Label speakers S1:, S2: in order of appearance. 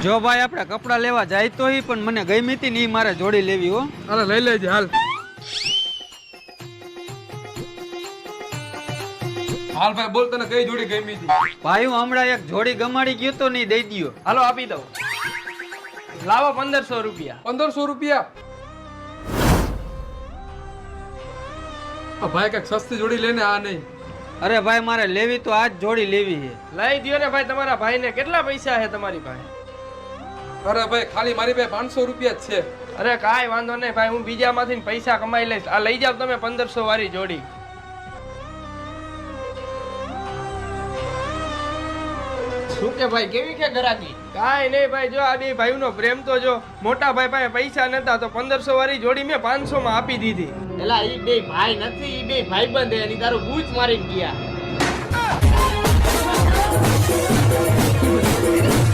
S1: જો ભાઈ આપણે કપડા લેવા જાય તો પણ મને ગમી હતી ને મારે જોડી લેવી હો.
S2: અરે લઈ લેજે હાલ. હાલ ભાઈ બોલ, તને કઈ જોડી ગમી હતી?
S1: ભાઈ હું હમણાં એક જોડી ગમાડી ગયો તો નહીં, દઈ દ્યો.
S3: હાલો આપી દઉં. લાવો 1500 રૂપિયા.
S2: 1500 રૂપિયા? ભાઈ કઈક સસ્તી જોડી લેને, આ નહીં.
S1: અરે ભાઈ મારે લેવી તો આજ જોડી લેવી છે.
S3: લઈ દ્યો ને ભાઈ તમારા ભાઈને. કેટલા પૈસા છે તમારી પાસે?
S2: અરે ભાઈ ખાલી મારી પાસે 500 રૂપિયા જ છે.
S3: અરે કાંઈ વાંધો નહીં ભાઈ, હું બીજામાંથી પૈસા કમાઈ લઈશ. આ લઈ જાવ તમે 1500 વાળી જોડી.
S4: શું કે ભાઈ, કેવી કે ગરાકી?
S3: કાંઈ નહીં ભાઈ, જો આ બે ભાઈનો પ્રેમ તો જો. મોટા ભાઈ પાસે પૈસા નતા તો 1500 વાળી જોડી મેં 500 માં આપી દીધી.
S4: એલા ઈ બે ભાઈ નથી, ઈ બે ભાઈબંધ હે. એની તારું બૂચ મારીને ગયા.